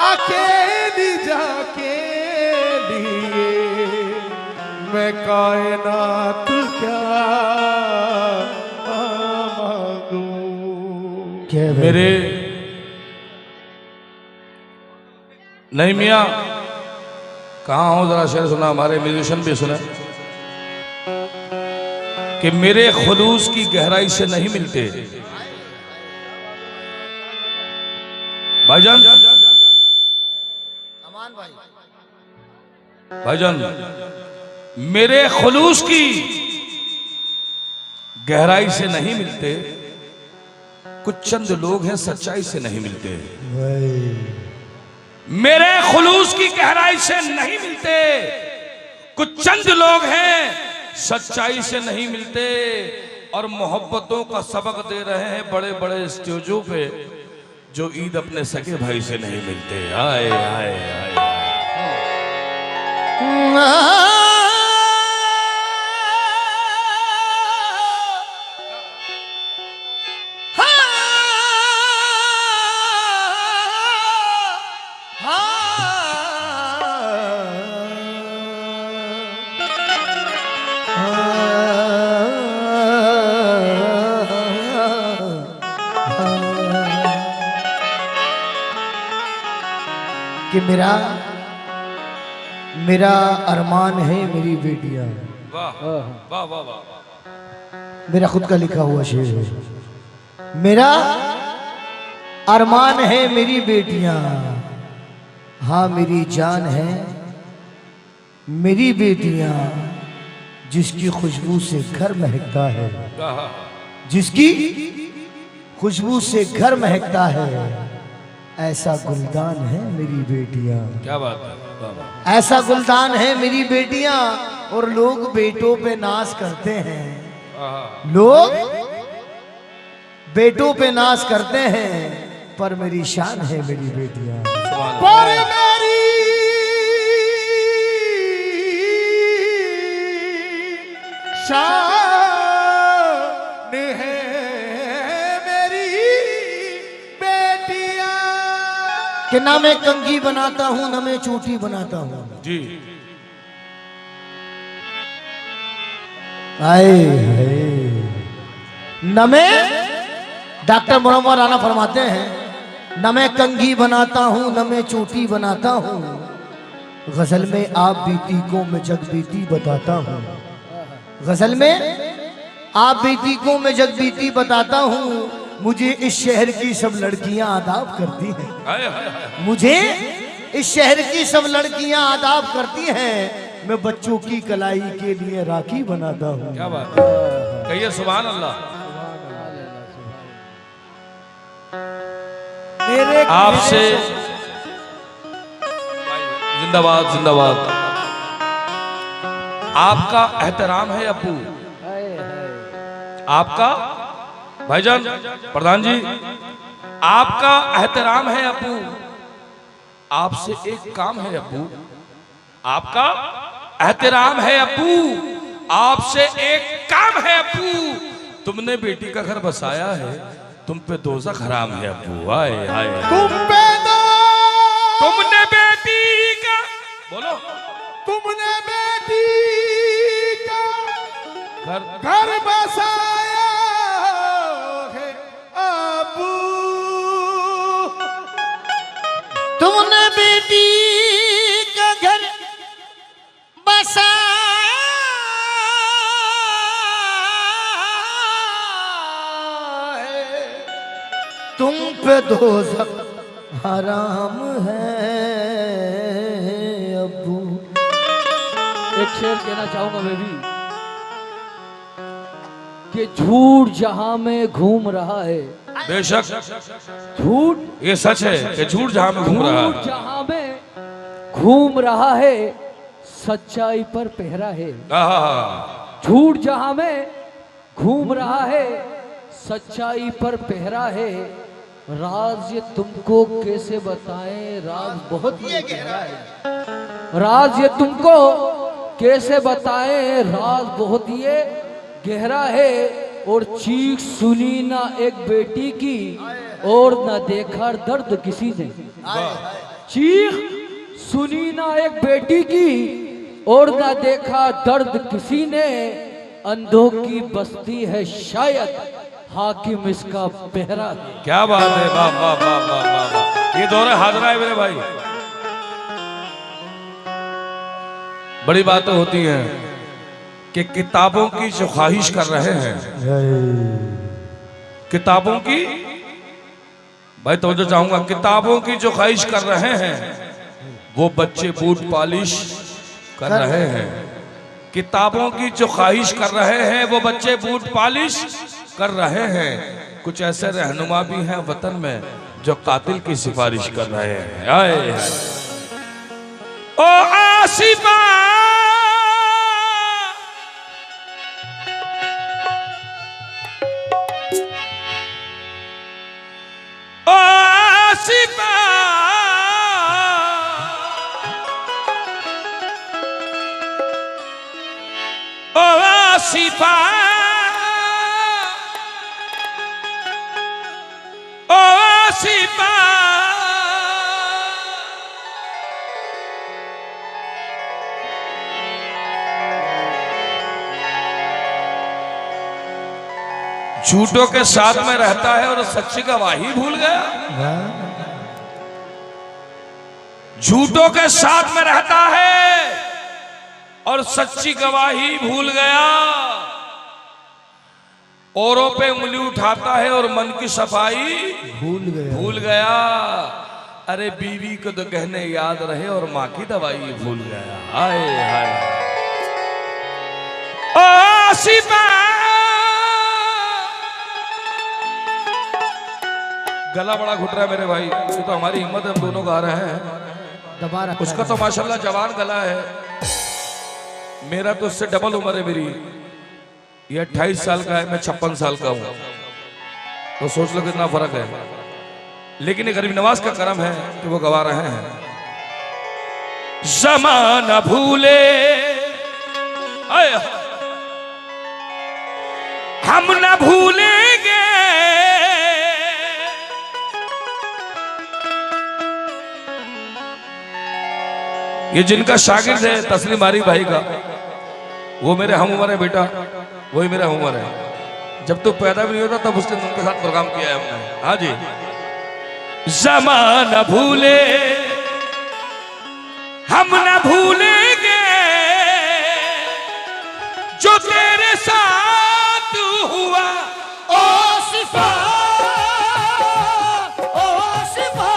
अकेली जाके लिए मैं कायनात क्या मांगू। मेरे नहीं मियाँ कहाँ हो, जरा शेर सुना, हमारे म्यूजिशियन भी सुना कि मेरे खुलूस की गहराई से नहीं मिलते भाईजान। भाईजान मेरे खुलूस की गहराई से नहीं मिलते, कुछ चंद लोग हैं सच्चाई से नहीं मिलते। मेरे खुलूस की गहराई से नहीं मिलते, कुछ चंद लोग हैं सच्चाई से नहीं मिलते। और मोहब्बतों का सबक दे रहे हैं बड़े बड़े स्टेजों पे, जो ईद अपने सगे भाई से नहीं मिलते। आए आए आए कि मेरा अरमान है मेरी बेटियां। वाह वाह वाह वाह। मेरा खुद का लिखा हुआ शेर है। मेरा अरमान है मेरी बेटियां, हाँ मेरी जान है मेरी बेटियां, जिसकी खुशबू से घर महकता है, जिसकी खुशबू से घर महकता है, ऐसा गुलदान है मेरी बेटियां। क्या बात है, ऐसा गुलदान है मेरी बेटियां। और लोग बेटों पे नाज करते हैं, लोग बेटों पे नाज करते हैं, पर मेरी शान है मेरी बेटियां। पर मेरी शान है मेरी बेटियां। कि ना मैं कंघी बनाता हूं ना मैं चोटी बनाता हूं जी। आए न मैं, डॉक्टर मुनव्वर राना फरमाते हैं, न मैं कंघी बनाता हूं न मैं चोटी बनाता हूं, गजल में आप बीती को मैं जग बीती बताता हूं, गजल में आप बीती को मैं जग बीती बताता हूं। मुझे इस शहर की सब लड़कियां आदाब करती हैं, मुझे इस शहर की सब लड़कियां आदाब करती हैं, मैं बच्चों की कलाई के लिए राखी बनाता हूँ। क्या बात है, कहिए सुभान अल्लाह। आपसे जिंदाबाद जिंदाबाद। आपका एहतराम है अप्पू, आपका भाईजान प्रधान जी, आपका एहतराम है अप्पू। आपसे एक काम है अप्पू, आपका एहतराम है अप्पू। आपसे एक काम है अप्पू, तुमने बेटी का घर बसाया है, तुम पे दोज़ख हराम है अप्पू। आए आए तुमने बेटी का, बोलो, तुमने बेटी का घर बसाया है अबू। तुमने बेटी का घर बसाया है, तुम पे दोज़ख हराम है अब्बू। एक शेर कहना चाहूंगा बेबी कि झूठ जहां में घूम रहा है, बेशक झूठ ये सच है कि झूठ जहां में घूम रहा झूठ है, जहां में घूम रहा है, सच्चाई पर पहरा है। झूठ जहां में घूम रहा है, सच्चाई पर पहरा है। राज ये तुमको कैसे बताएं, राज बहुत ही गहरा है। राज ये तुमको कैसे बताएं, राज बहुत ही गहरा है। और चीख सुनी ना एक बेटी की, और ना देखा दर्द किसी ने। चीख सुनी ना एक बेटी की और ना देखा दर्द किसी ने, अंधों की बस्ती है शायद हाकिम इसका पहरा है। क्या बात है, वाह वाह वाह वाह वाह वाह। ये दौरे हाजरा है मेरे भाई। बड़ी बातें होती हैं कि किताबों की जो ख्वाहिश कर रहे हैं, किताबों की, भाई तो जो चाहूंगा, किताबों की जो ख्वाहिश कर रहे हैं वो बच्चे बूट पॉलिश कर रहे हैं। किताबों की जो ख्वाहिश कर रहे हैं वो बच्चे बूट पॉलिश कर रहे हैं। कुछ ऐसे रहनुमा भी हैं वतन में जो कातिल की सिफारिश कर रहे हैं। आए ओ आसिफा ओ आसिफा ओ आसिफा ओ आसिफा झूठों के साथ में रहता है और सच्ची गवाही भूल गया। झूठों के साथ में रहता है और सच्ची गवाही भूल गया। औरों पे उंगली उठाता है और मन की सफाई भूल गया। अरे बीवी को तो कहने याद रहे और माँ की दवाई भूल गया। हाय हाय ओ आसिफा गला बड़ा घुट रहा है मेरे भाई। ये तो हमारी हिम्मत है, हम दोनों गा रहे हैं। उसका तो माशाल्लाह जवान गला है, मेरा तो उससे डबल उम्र है मेरी। ये 28 साल का है, मैं 56 साल का हूं, तो सोच लो कितना फर्क है। लेकिन ये गरीब नवाज का करम है कि वो गवा रहे हैं। ज़माना भूले हम न भूलेंगे, ये जिनका शागिर्द है तस्लीम आरी भाई का, वो मेरे हम उम्र है बेटा, वही मेरा हम उम्र है। जब तो पैदा भी नहीं होता तब उसके उनके साथ प्रोग्राम किया है हमने। हाँ जी। ज़माना भूले हम न भूलेंगे जो तेरे साथ हुआ। ओ सिफा ओ सिफा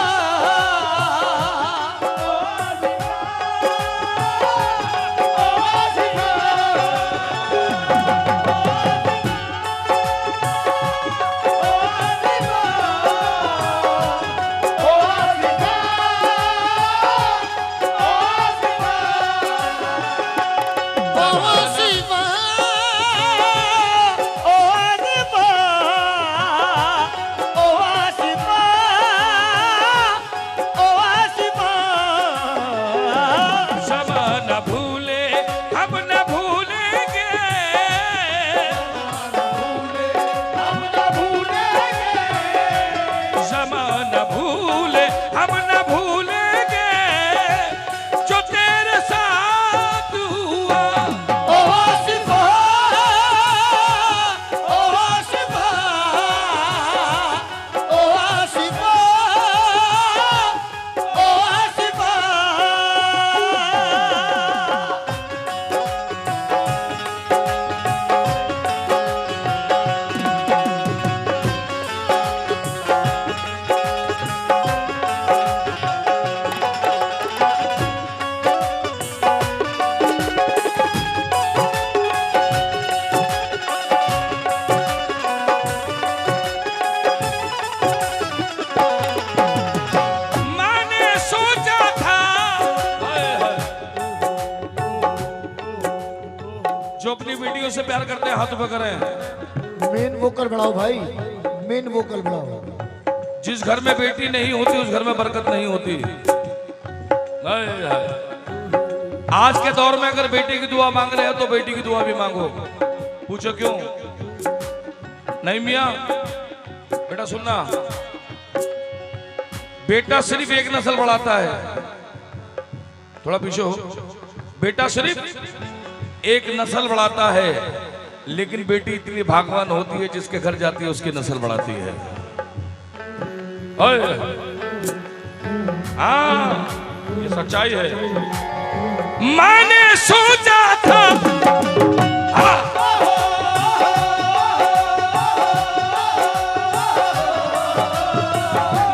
जो अपनी बेटियों से प्यार करते हैं हाथ पकड़ें। मेन वोकल बढ़ाओ भाई, मेन वोकल बढ़ाओ। जिस घर में बेटी नहीं होती उस घर में बरकत नहीं होती। आज के दौर में अगर बेटी की दुआ मांग रहे हो तो बेटी की दुआ भी मांगो। पूछो क्यों? नहीं मियां, बेटा सुनना, बेटा सिर्फ एक नस्ल बढ़ाता है, थोड़ा पीछे हो, बेटा सिर्फ एक नस्ल बढ़ाता है, लेकिन बेटी इतनी भागवान होती है जिसके घर जाती है उसकी नस्ल बढ़ाती है। ओए, हाँ ये सच्चाई है। मैंने सोचा था,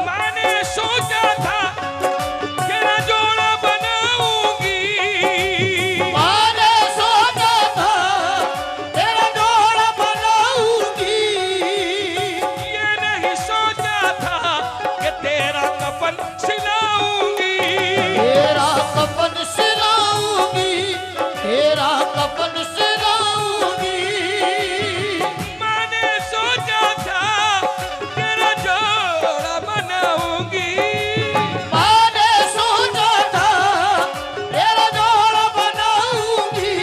मैंने सोचा था तेरा जोड़ा बनाऊंगी, मैंने सोचा था तेरा जोड़ा बनाऊंगी, ये नहीं सोचा था कि तेरा कफन सिलाऊंगी, तेरा कफन सिलाऊंगी, तेरा कफन सिलाऊंगी। मैंने सोचा था तेरा जोड़ा बनाऊंगी, मैंने सोचा था तेरा जोड़ा बनाऊंगी,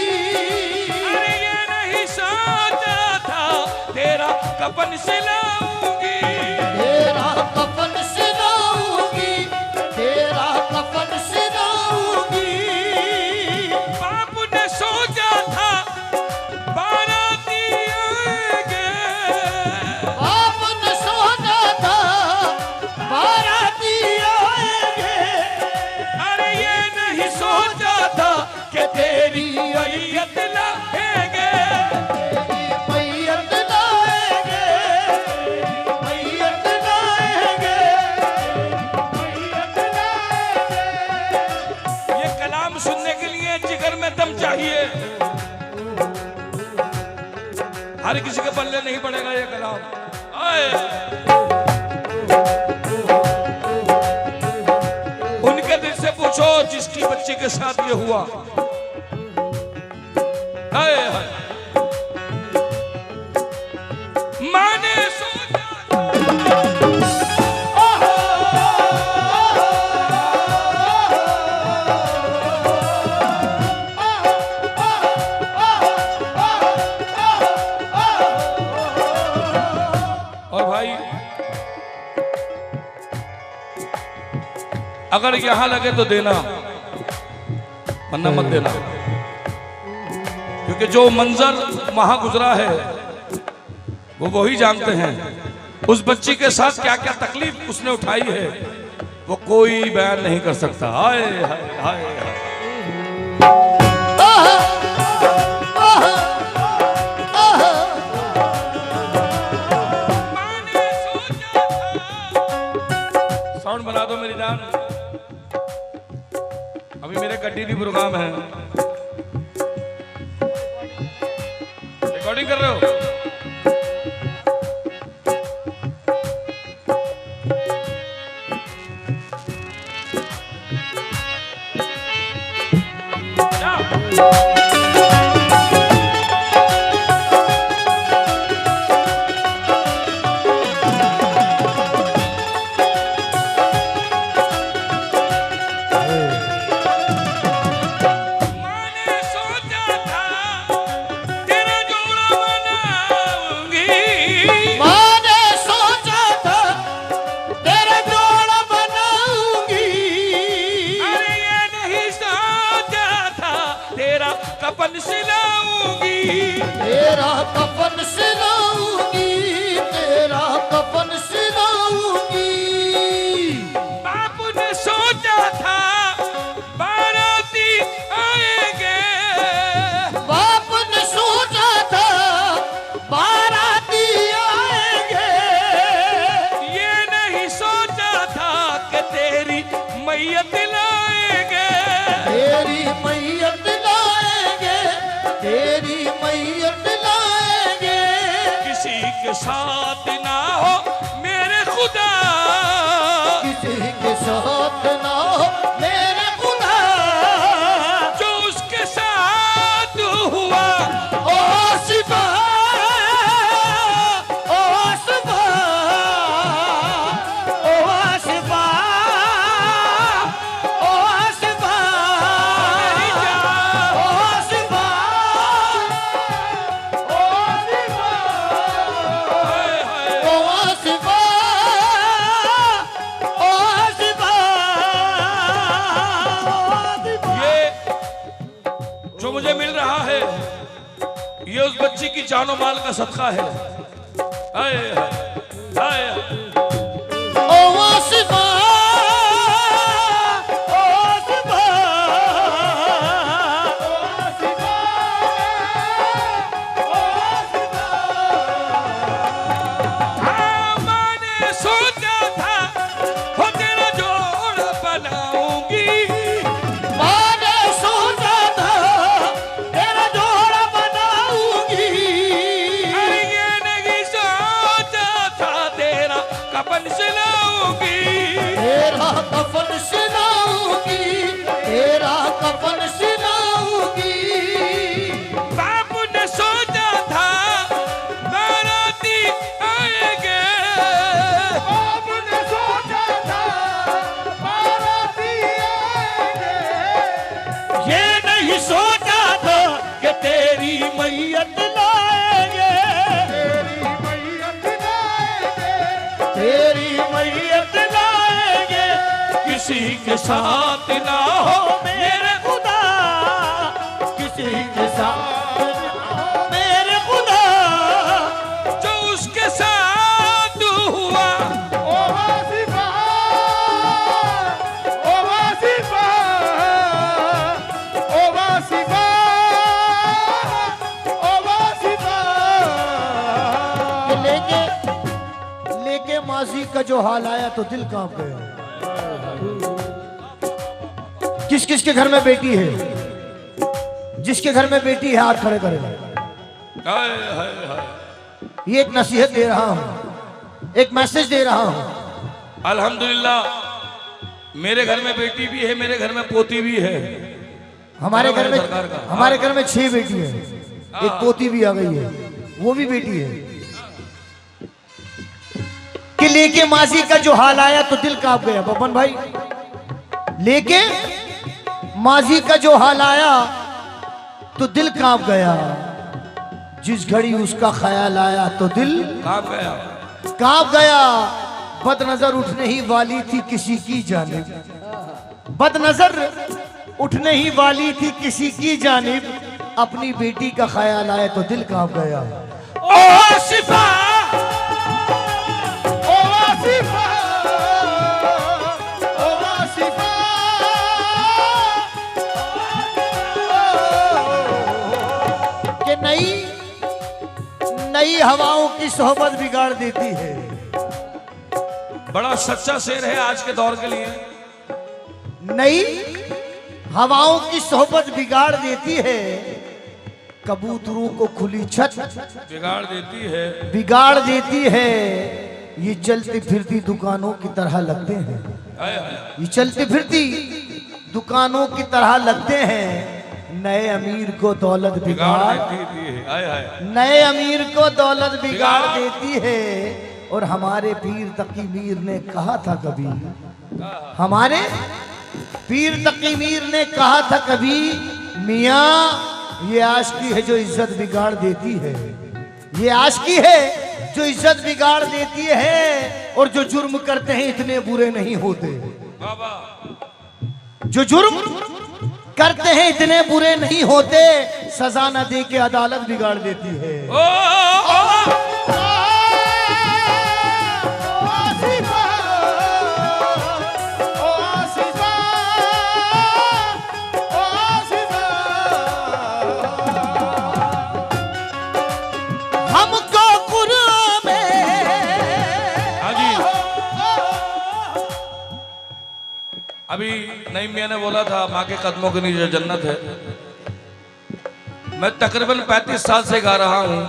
अरे ये नहीं सोचा था तेरा कफन सिलाऊंगी, तेरा कफन सिलाऊंगी, तेरा कफन सिलाऊंगी। बाप ने सोचा था बाराती आएंगे, आपने सोचा था बाराती आएंगे, अरे ये नहीं सोचा था कि तेरी अय्यत लाएंगे, मैयत लाएंगे, मैयत लाएंगे, मैयत लाएंगे। ये कलाम सुनने के लिए जिगर में दम चाहिए, हर किसी के पल्ले नहीं पड़ेगा ये कलाम। आए। उनके दिल से पूछो जिसकी बच्चे के साथ ये हुआ। आए, आए। मैंने सोचा और भाई अगर यहां लगे तो देना, वरना मत देना, क्योंकि जो मंजर वहां गुजरा है वो वही जानते हैं। उस बच्ची के साथ क्या क्या तकलीफ उसने उठाई है वो कोई बयान नहीं कर सकता। हाय हाय हाय हाय। मैंने सोचा था, साउंड बना दो मेरी जान, अभी मेरे कटीली प्रोग्राम है, रिकॉर्डिंग कर रहे हो? मैंने सोचा था तेरा जोड़ा बनाऊंगी, मैंने सोचा था तेरा जोड़ा बनाऊंगी, अरे ये नहीं सोचा था तेरा कफन सिलाऊंगी, तेरा कफन सिलाऊंगी, तेरा कफन सिलाऊंगी। बाप ने सोचा था बाराती आएंगे, बाप ने सोचा था बाराती आएंगे, ये नहीं सोचा था कि तेरी मैयत लाएंगे, तेरी मैयत लाएंगे, तेरी मैयत लाएंगे। किसी के साथ ना हो मेरे खुदा, किसी के साथ ना हो मेरे खुदा, जो उसके साथ हुआ ओ शिफा, ओ शिफा, ओ शिफा, ओ शिफा, ओ शिफा, ओ शिफा, हाय हाय। ओ जानो माल का सदका है। हाय हाय हाय। ओ वासिफा, ओ वासिफा, हाँ, मैंने सोचा था हो तेरा जोड़ा बनाऊंगी। मैंने सोचा था तेरा जोड़ा बनाऊंगी। अरे ये नहीं सोचा था तेरा कफन सिलाऊंगी। तेरा कफन सिलाऊंगी, तेरा कफन सिलाऊंगी। बापू ने सोचा था बाराती आएंगे। बाबू ने सोचा था बाराती आएंगे। ये नहीं सोचा था कि तेरी मैयत लाएंगे। तेरी मैयत लाएंगे। तेरी मैयत लाएंगे। किसी के साथ ना हो मेरे खुदा, किसी के साथ मेरे खुदा। जो उसके साथ हुआ। ओ वासिफा, ओ वासिफा, ओ वासिफा, ओ वासिफा। लेके माजी का जो हाल आया तो दिल कांप गया। किस किस के घर में बेटी है? जिसके घर में बेटी है हाथ खड़े करें। हाय हाय हाय। ये एक नसीहत दे रहा हूं, एक मैसेज दे रहा हूं। अल्हम्दुलिल्लाह मेरे घर में बेटी भी है, मेरे घर में पोती भी है। हमारे घर में सरकार का। हमारे घर में 6 बेटी है, एक पोती भी आ गई है, वो भी बेटी है। कि लेके माजी का जो हाल आया तो दिल कांप गया। बबन भाई, लेके माजी का जो हाल आया तो दिल कांप गया। जिस घड़ी उसका ख्याल आया तो दिल कांप गया। कांप गया। बदनजर उठने ही वाली थी किसी की जानिब, बदनजर उठने ही वाली थी किसी की जानिब। अपनी बेटी का ख्याल आया तो दिल कांप गया। ओ शिफा, ओ वासिफा, ओ वासिफा। कि नई हवाओं की सोहबत बिगाड़ देती है। बड़ा सच्चा शेर है आज के दौर के लिए। नई हवाओं की सोहबत बिगाड़ देती है। कबूतरों को खुली छत बिगाड़ देती है। बिगाड़ देती है। ये चलती फिरती दुकानों की तरह लगते हैं। हाय हाय। ये चलती फिरती दुकानों की तरह लगते हैं। नए अमीर को दौलत बिगाड़ बिगाड़ देती है। हाय हाय। नए अमीर को दौलत बिगाड़ बिगाड़। देती है। और हमारे पीर तकी मीर ने कहा था कभी, हमारे पीर तकी मीर ने कहा था कभी, मियाँ ये आशिकी है जो इज्जत बिगाड़ देती है। ये आशिकी है जो इज्जत बिगाड़ देती है। और जो जुर्म करते हैं इतने बुरे नहीं होते। बाबा जो जुर्म करते हैं इतने बुरे नहीं होते। सजा न दे के अदालत बिगाड़ देती है। ओ हमको कुरान में हाँ जी। अभी नईम मियां ने बोला था माँ के कदमों के नीचे जन्नत है। मैं तकरीबन 35 साल से गा रहा हूँ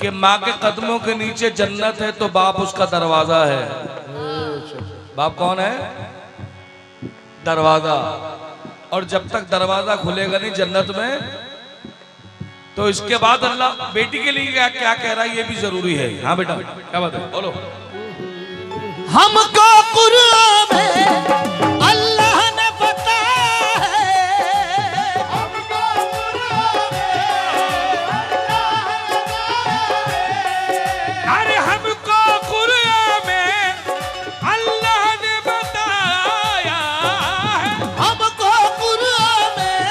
कि माँ के कदमों के नीचे जन्नत है तो बाप उसका दरवाजा है। बाप कौन है? दरवाजा। और जब तक दरवाजा खुलेगा नहीं जन्नत में, तो इसके बाद अल्लाह बेटी के लिए क्या क्या कह रहा है ये भी जरूरी है। हाँ बेटा क्या बात है, बोलो। हमको कुरान में अल्लाह ने बताया है। हमको कुरान में अरे हमको कुरान में अल्लाह ने बताया है। हमको कुरान में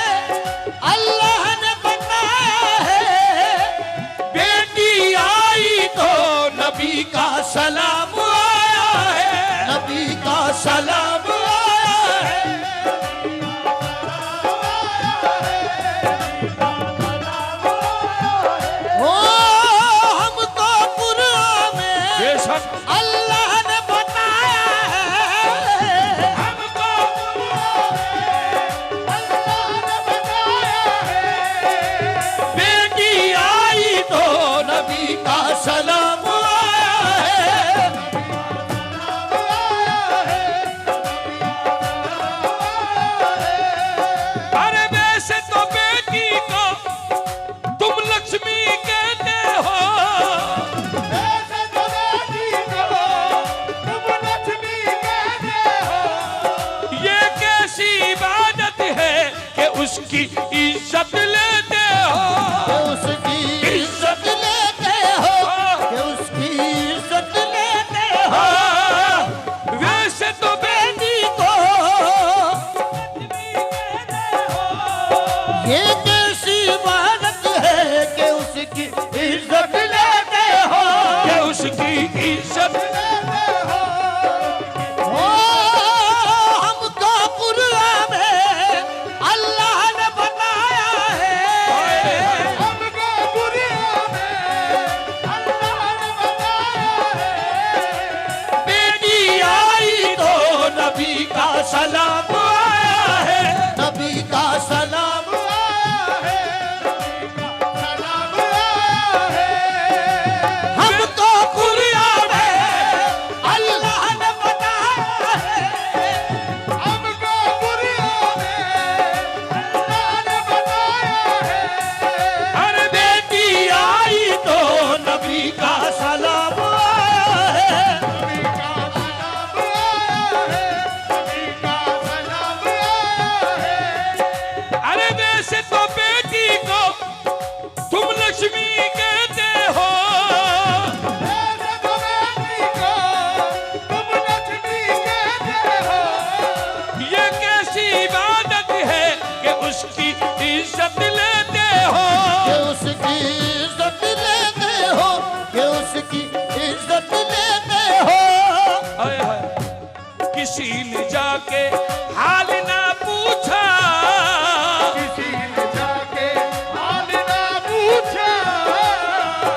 अल्लाह ने बताया है। अल्लाह ने बताया है। हमको अल्लाह ने बताया है। बेटी आई तो नबी का सलाम आया है। अरे वैसे तो बेटी को तुम लक्ष्मी कहते हो, ऐसे तो बेटी को तुम लक्ष्मी कहते हो। ये कैसी इबादत है कि उसकी इज्जत लेते हो। उसकी इज्जत लेते हो, कि उसकी इज्जत लेते हो। वैसे तो बेटी को ये कैसी इबादत है कि उसकी इज्जत लेते हो। कि उसकी इज्जत ओ हमको कुरान में अल्लाह ने बताया है। हमको दुनिया में अल्लाह ने बताया है। बेटी आई तो नबी का सलाम आया है। नबी का सलाम सलाम आया है। हमको कुरान में अल्लाह ने बताया है। हमको दुनिया में अल्लाह ने बताया है। अरे बेटी आई तो नबी का सलाम आया है। नबी का सलाम आया है। नबी का सलाम आया है। अरे वैसे तो बेटी को तुम लक्ष्मी कहते हो, ऐसे तो बेटी को तुम लक्ष्मी कहते हो। ये कैसी इबादत है कि उसकी इज्जत लेते हो। कि उसकी इज्जत लेते हो, कि उसकी इज्जत लेते हो। हाय हाय, किसी ने जाके हाल ना पूछा, किसी ने जाके हाल ना पूछा।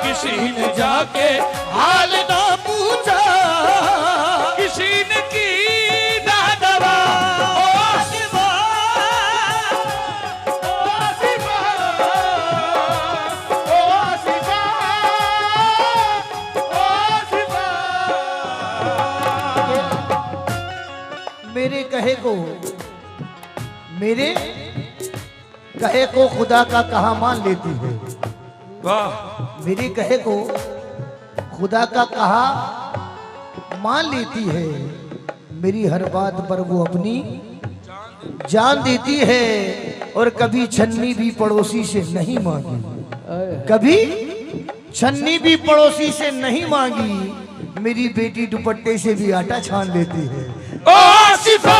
किसी ने जाके हाल ना पूछा। किसी ने की ना दवा। ओ शिवा, ओ शिवा, ओ शिवा, ओ शिवा। मेरे कहे को, मेरे कहे को खुदा का कहा मान लेती है। वाह, मेरे कहे को खुदा का कहा मान लेती है। मेरी हर बात पर वो अपनी जान देती है। और कभी छन्नी भी पड़ोसी से नहीं मांगी, कभी छन्नी भी पड़ोसी से नहीं मांगी। मेरी बेटी दुपट्टे से भी आटा छान लेती है। ओ आसिफा,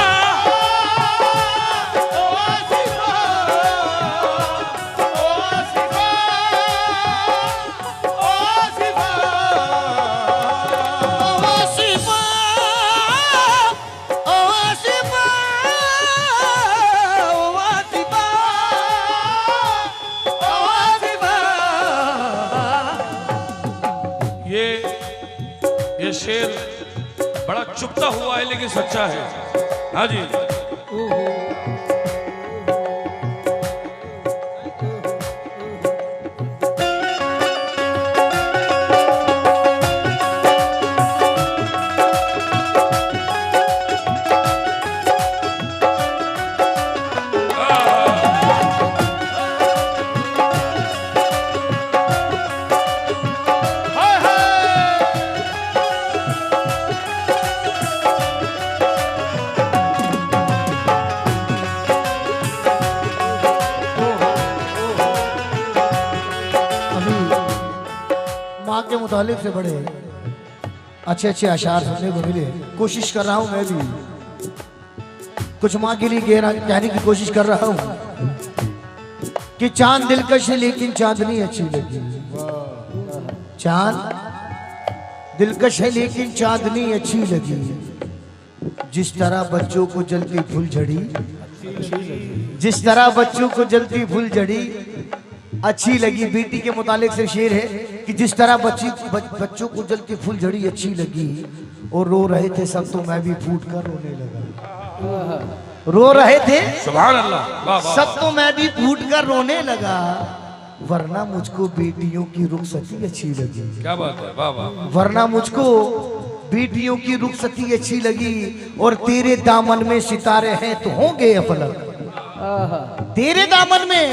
ये शेर बड़ा चुपता हुआ है लेकिन सच्चा है। हाँ जी, माँ के मुतालिक से बड़े अच्छे अच्छे अशार सुनने को मिले। कोशिश कर रहा हूँ मैं भी कुछ माँ के लिए कहने की कोशिश कर रहा हूँ कि चांद दिलकश है लेकिन चांदनी अच्छी लगी। चांद दिलकश है लेकिन चांदनी अच्छी लगी। जिस तरह बच्चों को जलती फुलझड़ी, जिस तरह बच्चों को जलती फुलझड़ी अच्छी लगी। बेटी के मुतालिक से शेर है कि जिस तरह बच्चों को जलती फुलझड़ी अच्छी लगी और रो रहे थे सब, तो मैं भी फूट कर रोने लगा। रो रहे थे सुभान अल्लाह, वाह वाह। सब, तो मैं भी फूट कर रोने लगा, वरना मुझको बेटियों की रुखसती अच्छी लगी। क्या बात है, वाह वाह। वरना मुझको बेटियों की रुखसती अच्छी लगी, और तेरे दामन में सितारे हैं तो होंगे फलक। तेरे दामन में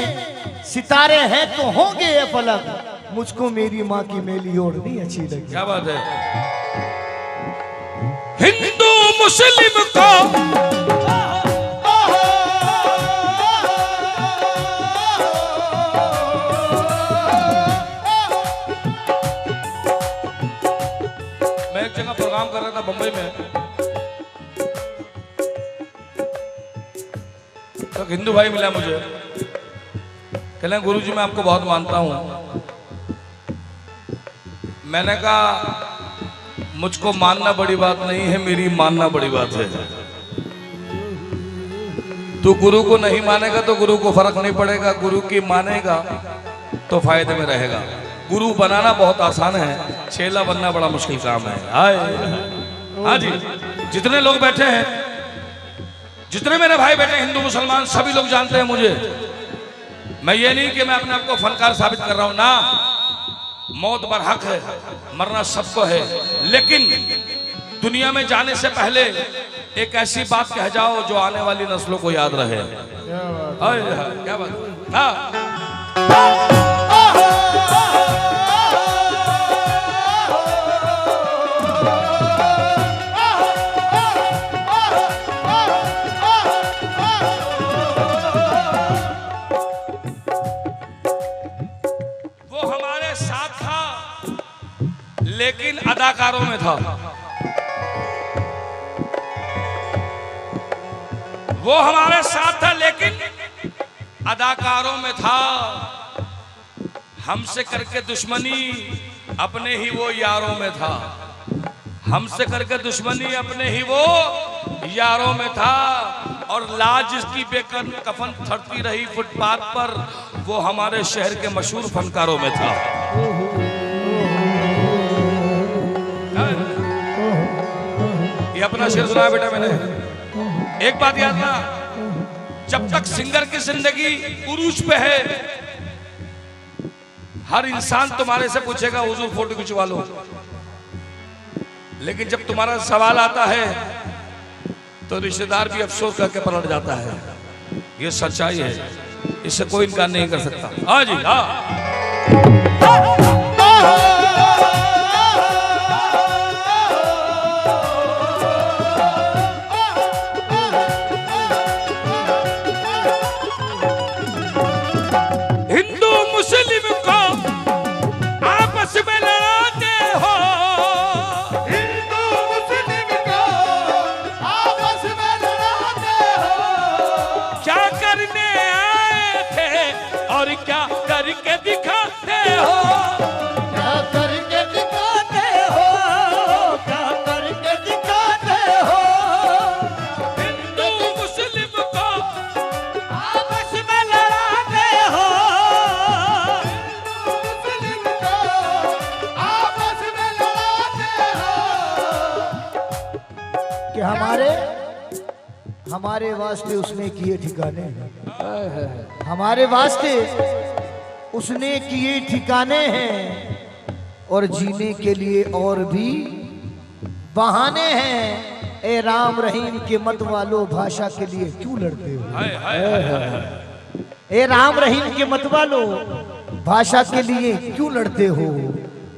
सितारे हैं तो होंगे फलक, मुझको मेरी माँ की मेली ओढ़नी अच्छी लगी। क्या बात है। हिंदू मुस्लिम को प्रोग्राम कर रहा था बंबई में, तो हिंदू भाई मिला मुझे, कहले गुरुजी मैं आपको बहुत मानता हूं। मैंने कहा मुझको मानना बड़ी बात नहीं है, मेरी मानना बड़ी बात है। तू गुरु को नहीं मानेगा तो गुरु को फर्क नहीं पड़ेगा, गुरु की मानेगा तो फायदे में रहेगा। गुरु बनाना बहुत आसान है, चेला बनना बड़ा मुश्किल काम है। हाँ जी, जितने लोग बैठे हैं, जितने मेरे भाई बैठे हैं, हिंदू मुसलमान सभी लोग जानते हैं मुझे। मैं ये नहीं कि मैं अपने आप को फनकार साबित कर रहा हूं ना, मौत बरहक है, मरना सबको है, लेकिन दुनिया में जाने से पहले एक ऐसी बात कह जाओ जो आने वाली नस्लों को याद रहे। क्या बात। हाँ लेकिन अदाकारों में था, वो हमारे साथ था लेकिन अदाकारों में था। हमसे करके दुश्मनी अपने ही वो यारों में था, हमसे करके दुश्मनी अपने ही वो यारों में था। और लाज जिसकी बेकन कफन थड़ती रही फुटपाथ पर, वो हमारे शहर के मशहूर फनकारों में था। ये अपना शेर सुनाया बेटा मैंने। एक बात याद ना, जब तक सिंगर की जिंदगी उरूज पे है, हर इंसान तुम्हारे से पूछेगा हुजूर फोटो खिंचवा लो, लेकिन जब तुम्हारा सवाल आता है तो रिश्तेदार भी अफसोस करके पलट जाता है। ये सच्चाई है, इससे कोई इनकार नहीं कर सकता। हाँ जी हाँ। हमारे वास्ते उसने किए ठिकाने हैं, हमारे वास्ते उसने किए ठिकाने हैं, और जीने के लिए और भी बहाने हैं। ए राम रहीम के मत वालों, भाषा के लिए क्यों लड़ते हो? ए राम रहीम के मत वालों, भाषा के लिए क्यों लड़ते हो?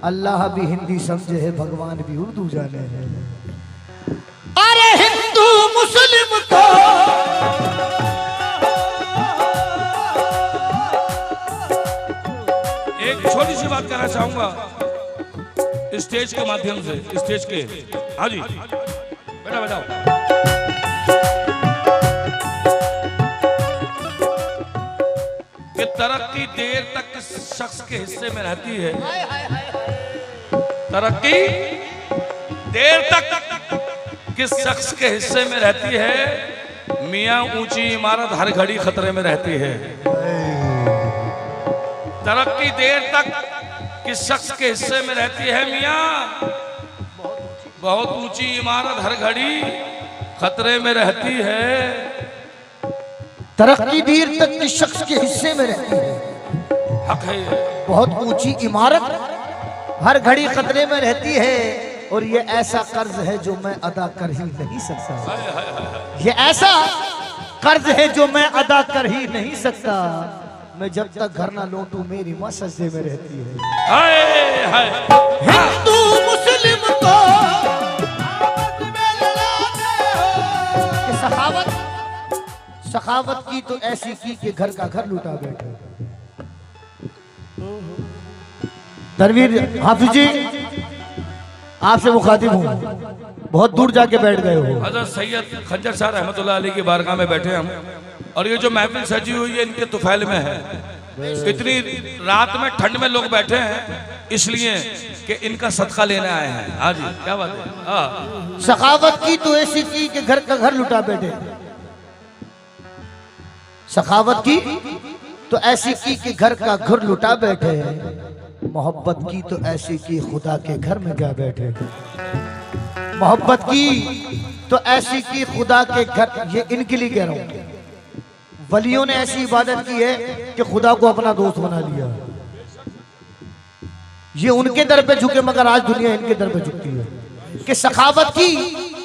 अल्लाह भी हिंदी समझे है, भगवान भी उर्दू जाने हैं। अरे हिंदू मुस्लिम को एक छोटी सी बात कहना चाहूंगा स्टेज के माध्यम से, स्टेज के। हाँ जी बेटा बेटा, कि तरक्की देर तक शख्स के हिस्से में रहती है, तरक्की देर तक किस शख्स के हिस्से में रहती है? मियां ऊंची इमारत हर घड़ी खतरे में रहती है। तरक्की देर तक किस शख्स के हिस्से में रहती है मियाँ? बहुत ऊंची इमारत हर घड़ी खतरे में रहती है। तरक्की देर तक किस शख्स के हिस्से में रहती है? हक है ये। बहुत ऊंची इमारत हर घड़ी खतरे में रहती है, और ये ऐसा कर्ज है जो मैं अदा कर ही नहीं सकता। ये ऐसा कर्ज है जो मैं अदा कर ही नहीं सकता। मैं जब तक घर ना लौटूं मेरी माँ सजदे में रहती है। हाय हाय हिंदू मुस्लिम को सखावत की तो ऐसी की कि घर का घर लुटा बैठे। तनवीर हाफिज जी, आपसे मुखातिब हूँ, बहुत दूर जाके बैठ गए हो। हज़रत सैयद खंजर शाह रहमतुल्लाह अलैह की बारगाह में बैठे हम, और ये जो महफिल सजी हुई है इनके तुफैल में है। इतनी रात में ठंड में लोग बैठे हैं इसलिए कि इनका सदका लेने आए हैं। हाँ जी, क्या बात है। हाँ, सखावत की तो ऐसी की कि घर का घर लुटा बैठे। सखावत की तो ऐसी की कि घर का घर लुटा बैठे। मोहब्बत की तो ऐसी की खुदा के घर में जा बैठे। मोहब्बत की तो ऐसी की खुदा के घर, ये इनके लिए कह रहा हूं। वलियों ने ऐसी इबादत की है कि खुदा को अपना दोस्त बना लिया। ये उनके दर पे झुके, मगर आज दुनिया इनके दर पे झुकती है। कि सखावत की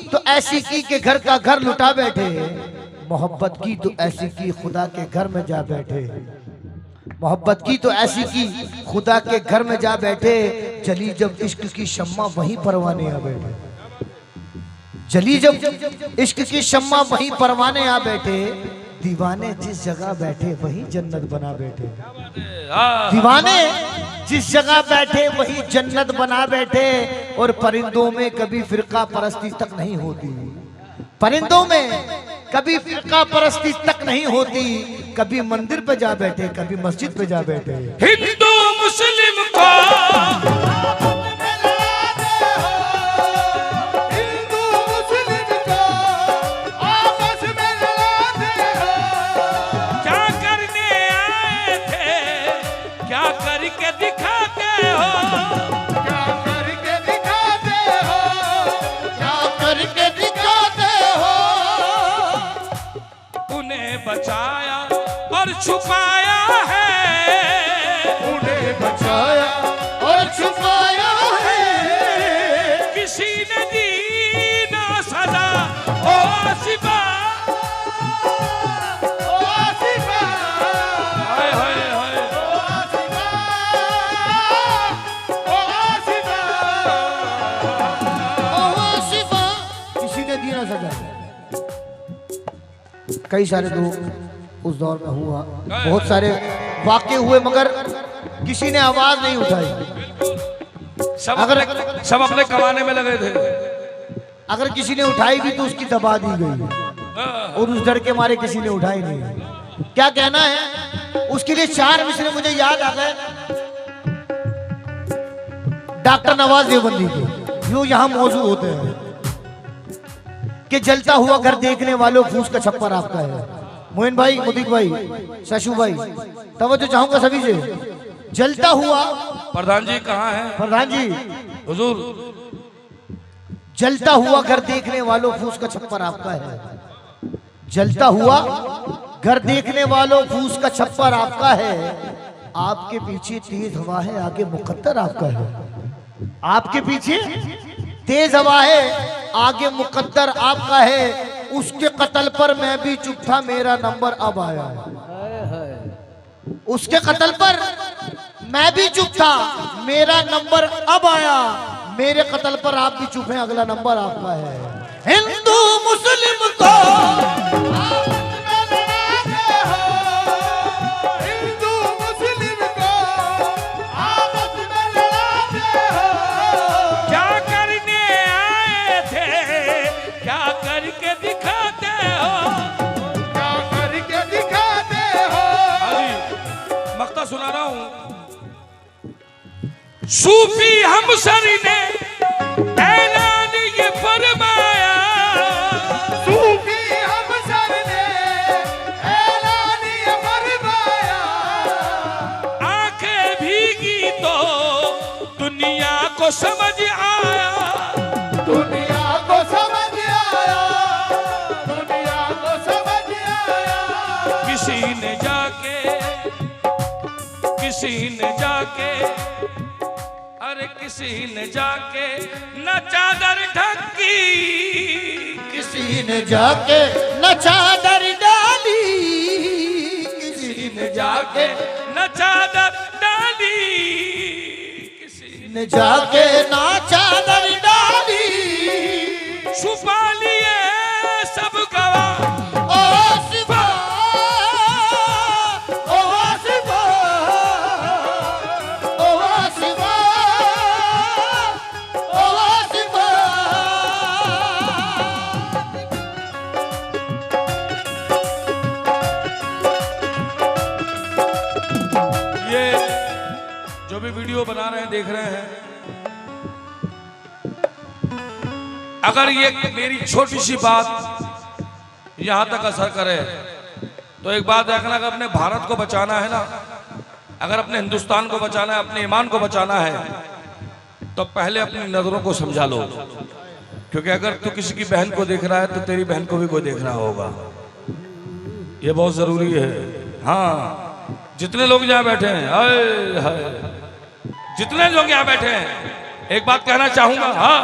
तो ऐसी की कि घर का घर लुटा बैठे। मोहब्बत की तो ऐसी की खुदा के घर में जा बैठे। मोहब्बत की तो ऐसी की खुदा के घर में जा बैठे। जली जब इश्क की शम्मा वहीं परवाने आ बैठे। जली जब इश्क की शम्मा वहीं परवाने आ बैठे। दीवाने जिस जगह बैठे वहीं जन्नत बना बैठे। दीवाने जिस जगह बैठे वहीं जन्नत बना बैठे। और परिंदों में कभी फिरका परस्ती तक नहीं होती। परिंदों में कभी फिरका परस्ती तक नहीं होती। कभी मंदिर पे जा बैठे, कभी मस्जिद पे जा बैठे। हिंदू मुस्लिम को हिंदू मुस्लिम को आपस में लड़ाते हो। क्या करने आए थे, क्या करके दिखाते हो। क्या करके दिखाते हो, क्या करके दिखाते हो। उन्हें बचाया और छुपाया है। उन्हें बचाया और छुपाया है। किसी ने दी ना सजा ओ सिवा। ओ आसिफा, हाय हाय हाय। ओ आसिफा, ओ आसिफा। किसी ने दी ना सजा। कई सारे लोग उस दौर में हुआ, बहुत सारे वाक़े हुए, मगर किसी ने आवाज नहीं उठाई। सब अपने कमाने में लगे थे। अगर किसी ने उठाई भी तो उसकी दबा दी गई, और उस डर के मारे किसी ने उठाई नहीं। क्या कहना है उसके लिए? 4 मिसरे मुझे याद आ गए डॉक्टर नवाज देवबंदी के, जो यहाँ मौजूद होते हैं। कि जलता हुआ घर देखने वालों फूस का छप्पर आपका है। मोइन भाई, मुदीक भाई, शशु भाई, तवज्जो चाहूंगा सभी से। जलता हुआ, प्रधान जी कहाँ हैं? प्रधान जी, हुजूर, जलता हुआ घर देखने वालों फूस का छप्पर आपका है। जलता हुआ घर देखने वालों फूस का छप्पर आपका है। आपके पीछे तेज हवा है, आगे मुकद्दर आपका है। आपके पीछे तेज हवा है, आगे मुकद्दर आपका है। उसके कत्ल पर मैं भी चुप था, मेरा नंबर अब आया है। उसके कत्ल पर मैं भी चुप था, मेरा नंबर अब आया। मेरे कत्ल पर आप भी चुप हैं, अगला नंबर आपका है। हिंदू मुस्लिम को हिंदू मुस्लिम को आपस में लड़ाते हो। क्या करने आए थे, क्या करके दिखाते हो। क्या करके दिखाते हो। अभी मक्ता सुना रहा हूं। सूफी हमसर ने ऐलान ये फरमाया। सूफी हमसर ने ऐलान ये फरमाया। आंखें भीगी तो किसी ने जाके न चादर ढकी, किसी ने जाके न चादर डाली, किसी ने जाके न चादर डाली, किसी ने जाके ना चादर डाली। छुपा लिए सब गवाह, ओ शिवा, ओ शिवा, ओ शिवा, ओ शिवा। ये जो भी वीडियो बना रहे हैं देख रहे हैं, अगर ये मेरी छोटी सी बात यहां तक असर करे तो एक बात देखना, अगर अपने भारत को बचाना है ना, अगर अपने हिंदुस्तान को बचाना है, अपने ईमान को बचाना है, तो पहले अपनी नजरों को समझा लो। क्योंकि अगर तू किसी की बहन को देख रहा है तो तेरी बहन को भी कोई देख रहा होगा, ये बहुत जरूरी है। हाँ, जितने लोग यहाँ बैठे हैं, हाय हाय, जितने लोग यहाँ बैठे हैं, एक बात कहना चाहूंगा। हाँ,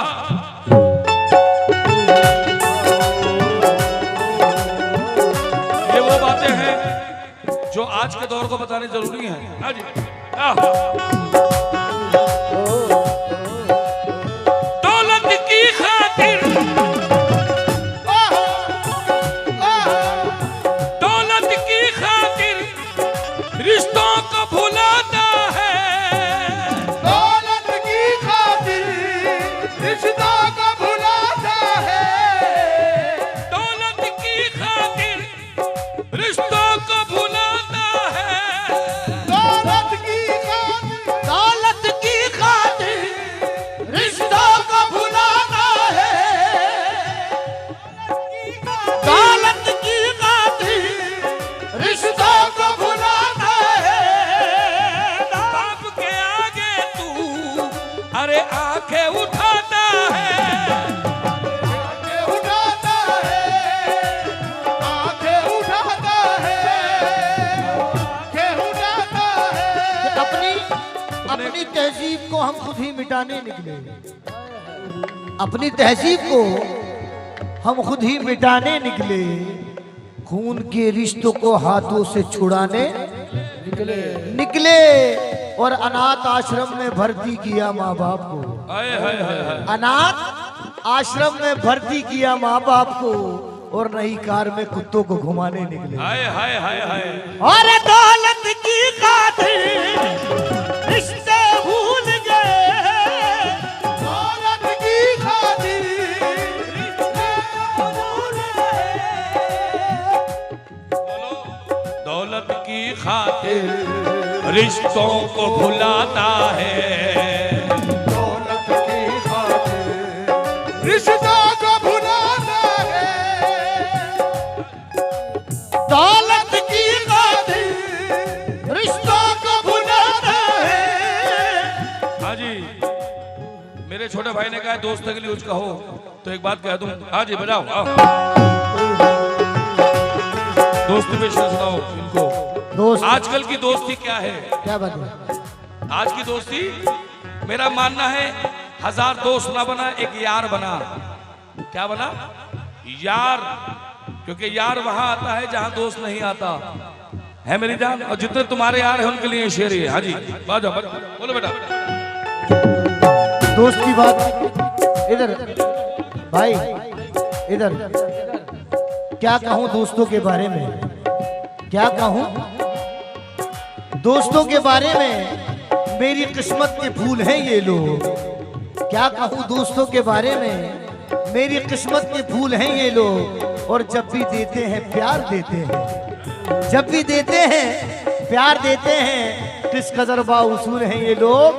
ये वो बातें हैं जो आज के दौर को बतानी जरूरी है। हाँ जी, दौलत की खातिर, दौलत की खातिर रिश्तों को भुलाता है, दौलत की खातिर रिश्तों को भुलाता है, दौलत की खातिर रिश्तों को भुलाता है, दौलत की खातिर, दौलत की खातिर रिश्तों को भुलाना है, दौलत की खातिर रिश्तों को भुलाना है। बाप के आगे तू अरे आंखें उठाता है, आंखें उठाता है, आंखें उठाता है, आंखें उठाता है। अपनी तहजीब को हम खुद ही मिटाने निकले, अपनी तहजीब को हम खुद ही मिटाने निकले, खून के रिश्तों को हाथों से छुड़ाने निकले और अनाथ आश्रम में भर्ती किया माँ बाप को, हाय हाय हाय हाय, अनाथ आश्रम में भर्ती किया माँ बाप को और नई कार में कुत्तों को घुमाने निकले। हाय हाय हाय हाय, और दौलत की खातिर रिश्ते भूल गए, दौलत की खातिर भूल गए। दौलत की खातिर रिश्तों को भुलाता है, दौलत की खातिर रिश्तों को भुलाता है, दौलत की खातिर रिश्तों को भुलाना है। हाँ जी, मेरे छोटे भाई ने कहा दोस्त के लिए कुछ कहो, तो एक बात कह दूं। हाँ जी, बजाओ, दोस्ती पे सुनाओ इनको। दोस्त आजकल की दोस्ती क्या है? क्या बात है? आज की दोस्ती, मेरा मानना है, 1000 दोस्त ना बना, एक यार बना। क्या बना? यार, क्योंकि यार वहां आता है जहां दोस्त नहीं आता है मेरी जान। और जितने तुम्हारे यार हैं उनके लिए शेर है। हाँ जी, बाजो बोलो बेटा। दोस्त की बात इधर भाई, इधर क्या कहूं दोस्तों के बारे में, क्या कहूं दोस्तों के बारे में, मेरी किस्मत के फूल हैं ये लोग। क्या कहूं दोस्तों के बारे में, मेरी किस्मत के फूल हैं ये लोग। और जब भी देते हैं प्यार देते हैं, जब भी देते हैं प्यार देते हैं, किस कदर बाउसूल हैं ये लोग।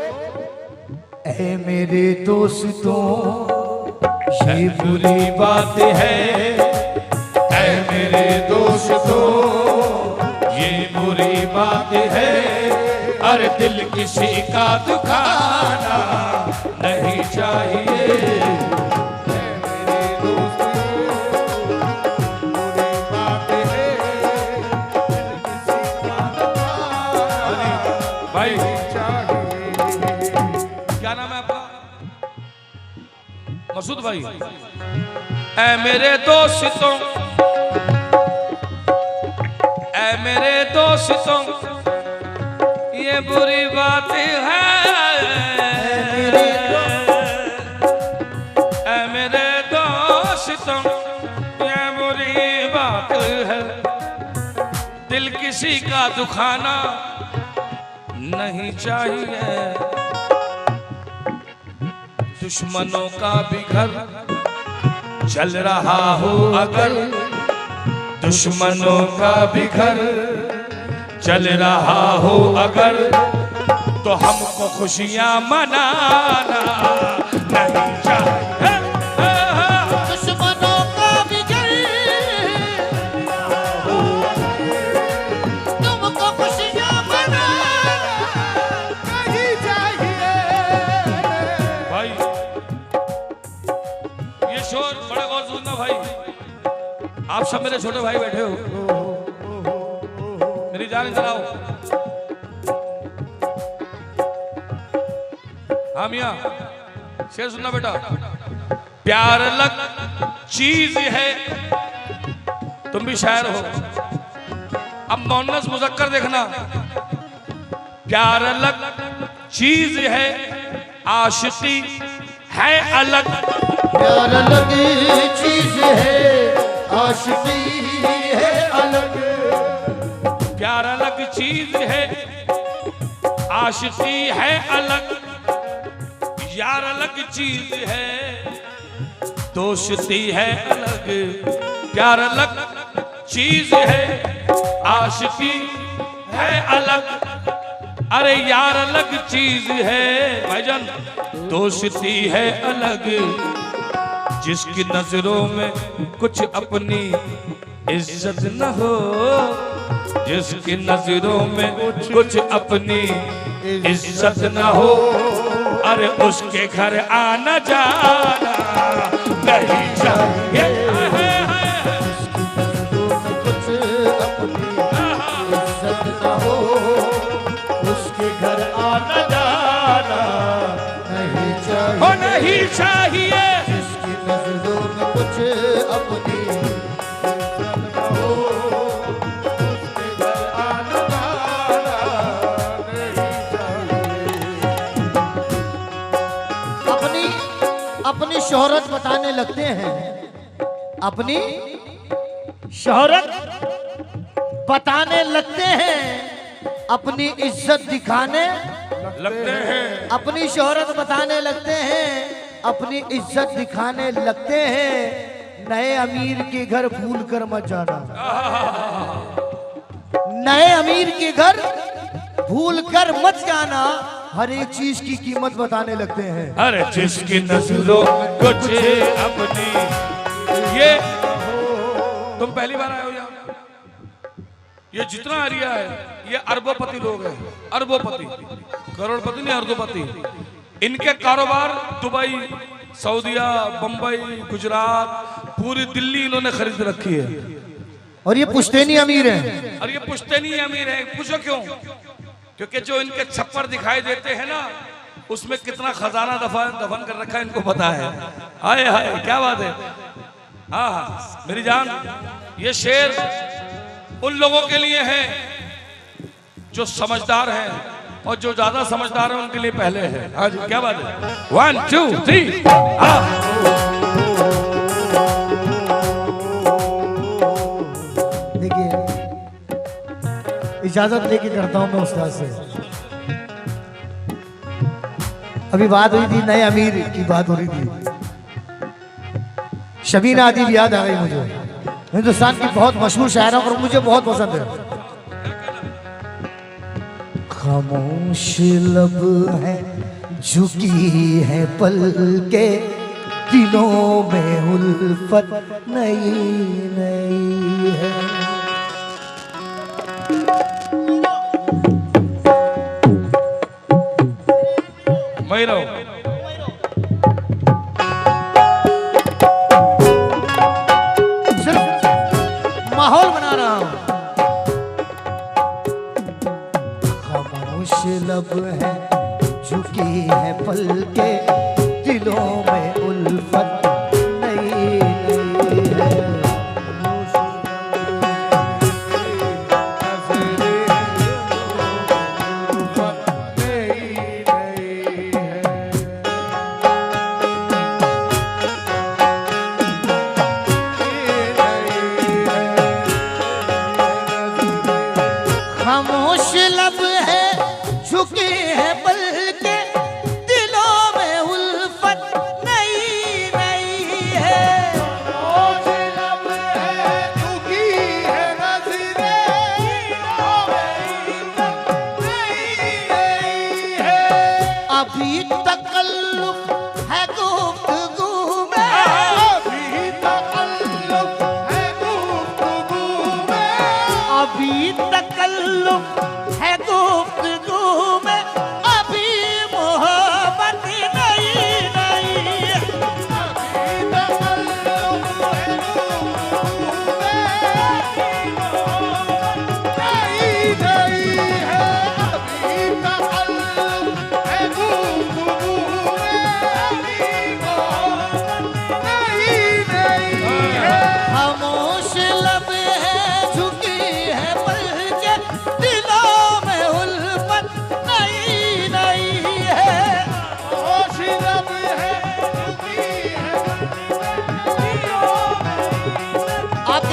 ऐ मेरे दोस्तों ये बुरी बात है, ऐ मेरे दोस्तों ये बुरी बात है, अरे दिल किसी का दुखाना नहीं चाहिए। भाई क्या नाम है आपका? भाई। ऐ मेरे दोस्तों, ऐ मेरे दोस्तों, ये बुरी बात है। ऐ मेरे दोस्तों, ये बुरी बात है। दिल किसी का दुखाना नहीं चाहिए। दुश्मनों का भी घर चल रहा हो अगर, दुश्मनों का भी घर चल रहा हो अगर, तो हमको खुशियां मनाना नहीं चाहिए। दुश्मनों का भी घर तुमको खुशियां मनाना नहीं चाहिए। भाई ये शोर बड़ा गौर से सुनना भाई। आप सब मेरे छोटे भाई बैठे हो, मेरी जान इधर आओ। हाँ मियाँ, शेर सुनना बेटा। प्यार अलग चीज है, तुम भी शायर हो। अब मोहनस मुजक्कर देखना। प्यार अलग चीज है, आशिकी है अलग। प्यार अलग चीज है, आशिकी है अलग। प्यार अलग चीज है, आशिकी है अलग। यार अलग चीज है, दोस्ती है अलग। प्यार अलग चीज है, आशिकी है अलग। अरे यार अलग चीज है भाईजान, दोस्ती है अलग। जिसकी नजरों में कुछ अपनी इज्जत न हो, जिसकी नजरों में कुछ अपनी इज्जत न हो, अरे उसके घर आना जाना नहीं चाहिए। कुछ अपनी इज्जत न हो, उसके घर आना जाना नहीं चाहिए। हो नहीं चाहिए। जिसकी नजरों में कुछ अपनी इज्जत न हो, उसके घर आना जाना नहीं चाहिए। अपनी शोहरत बताने लगते हैं, अपनी शोहरत बताने लगते हैं, अपनी इज्जत दिखाने लगते हैं। अपनी शोहरत बताने लगते हैं, अपनी इज्जत दिखाने लगते हैं। नए अमीर के घर भूल कर मत जाना। नए अमीर के घर भूल कर मत जाना। हर एक चीज की कीमत बताने लगते हैं। अरे जिसकी नजरों में कुछ अपनी, ये तुम पहली बार आए हो यहाँ? ये जितना एरिया है ये अरबोपति लोग हैं, अरबोपति, करोड़पति नहीं अरबोपति। इनके कारोबार दुबई, सऊदिया, बंबई, गुजरात, पूरी दिल्ली इन्होंने खरीद रखी है। और ये पुश्तैनी अमीर हैं। और ये पुश्तैनी अमीर है। पूछो क्यों? क्योंकि जो इनके छप्पर दिखाई देते हैं ना, उसमें कितना खजाना दफन कर रखा है इनको पता है। हाय हाय क्या बात है। हाँ हाँ मेरी जान, ये शेर उन लोगों के लिए है जो समझदार हैं, और जो ज्यादा समझदार है उनके लिए पहले है। हाँ जी क्या बात है। 1 2 3 देखिए, इजाजत लेके करता हूं मैं उस्ताद से। अभी बात हुई थी नए अमीर की, बात हो रही थी। शबीना आदिब याद आ गई मुझे, हिंदुस्तान की बहुत मशहूर शायरा और मुझे बहुत पसंद है। खामोश लब है, झुकी है पल के, दिलों में उल्फत नई नई है। वही रहो। सिर्फ माहौल बना रहा हूं। खामोश लब है, झुकी है पल के, दिलों में उल्फत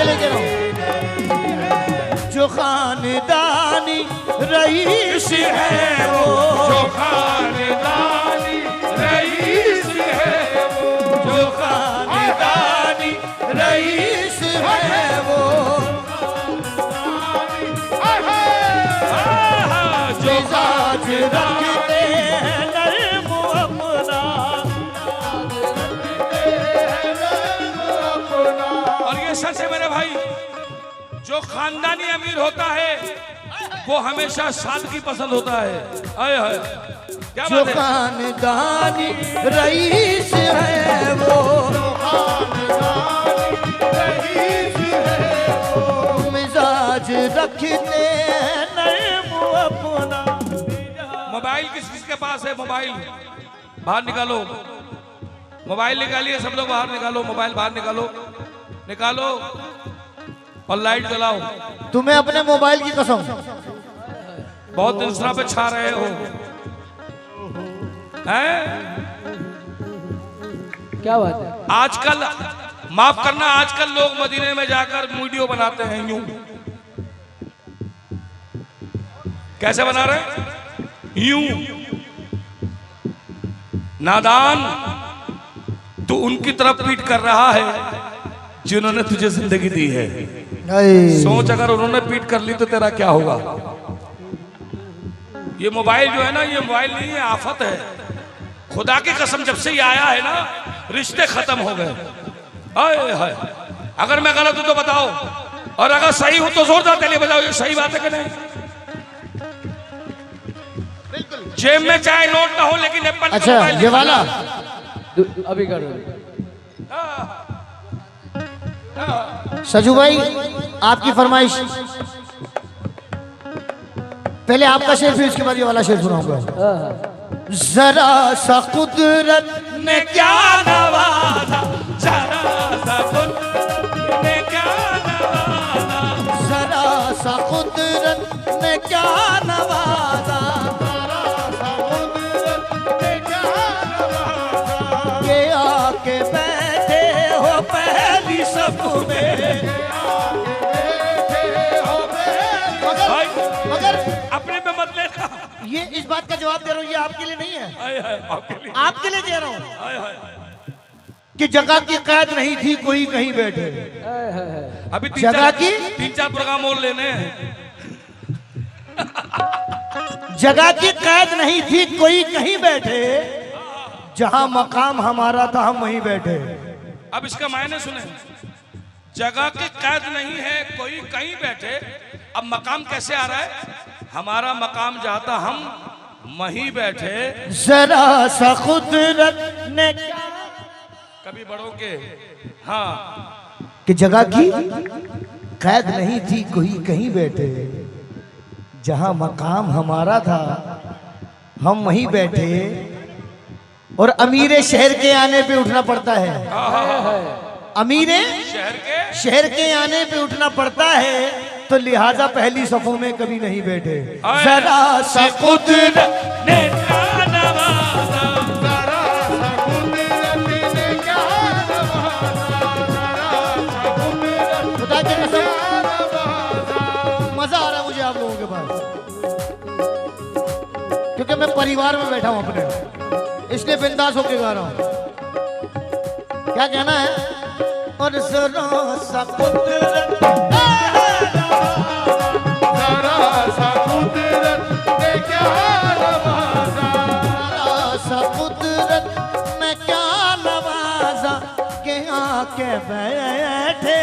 आगे लेके रहो। जो खानदानी रईस है वो, जो खानदानी रईस है वो, जो खानदानी रईस है वो, जो साज रखते हैं नर्म अपना। और ये सच है मेरे भाई, जो खानदानी अमीर होता है वो हमेशा सादगी पसंद होता है। आए हाय क्या जो बात है। खानदानी रईस है वो, मिजाज रखते हैं नर्म अपना। मोबाइल किस किसके पास है? मोबाइल बाहर निकालो, मोबाइल निकालिए सब लोग, बाहर निकालो मोबाइल, बाहर निकालो, निकालो और लाइट जलाओ। तुम्हें अपने मोबाइल की कसम, बहुत इंस्टा पे छा रहे हो हैं? क्या बात है? आजकल माफ करना, आजकल लोग मदीने में जाकर वीडियो बनाते हैं यूं। कैसे बना रहे? यूं। नादान, तू उनकी तरफ पीट कर रहा है जिन्होंने तुझे जिंदगी दी है। सोच अगर उन्होंने पीट कर ली तो तेरा क्या होगा? ये मोबाइल जो है ना, ये मोबाइल नहीं है, आफत है। खुदा की कसम, जब से ये आया है ना, रिश्ते खत्म हो गए। हाय हाय, अगर मैं गलत हूं तो बताओ, और अगर सही हूं तो जोरदार ताली बजाओ। ये सही बात है कि नहीं? जेब में चाहे नोट ना हो, लेकिन एप्पल का अच्छा मोबाइल ये वाला अभी करो। सजू भाई, आपकी फरमाइश। पहले आपका शेर, फिर उसके बाद ये वाला शेर सुनाऊंगा। जरा सा कुदरत ने क्या नवाजा, जरा सा कुदरत ने क्या नवाजा, जरा सा कुदरत ने क्या नवाजा, के आके बैठे हो पहली सफ में। मगर अपने पे मत लेना। ये इस बात का जवाब दे रहा हूँ, ये आपके लिए नहीं है, हाय हाय, आपके लिए। आपके लिए दे रहा हूँ हाय हाय, कि जगह की कैद नहीं थी, कोई कहीं बैठे। अभी जगह की 3-4 प्रोग्राम और लेने हैं। जगह की कैद नहीं थी, कोई कहीं बैठे, जहां मकाम हमारा था हम वहीं बैठे। अब इसका मायने सुने, जगह की कैद नहीं है, कोई कहीं बैठे। अब मकाम कैसे आ रहा है? हमारा मकाम जाता, हम वहीं बैठे। जरा सा कुदरत ने कभी बड़ों के, हाँ, कि जगह की कैद नहीं थी, कोई कहीं बैठे, जहां मकाम हमारा था हम वहीं बैठे। और अमीरे शहर के आने पे उठना पड़ता है, अमीरे शहर के आने पे उठना पड़ता है, तो लिहाजा पहली सफों में कभी नहीं बैठे। जरा सा कुदरत ने क्या नवाजा, खुदा की कसम मजा आ रहा है मुझे आप लोगों के पास, क्योंकि मैं परिवार में बैठा हूं अपने, इसलिए बिंदास होके गा रहा हूं। क्या कहना है? और जरा सा कुदरत, जरा सा कुदरत ने क्या नवाजा, जरा सा कुदरत में क्या नवाजा, के आके बैठे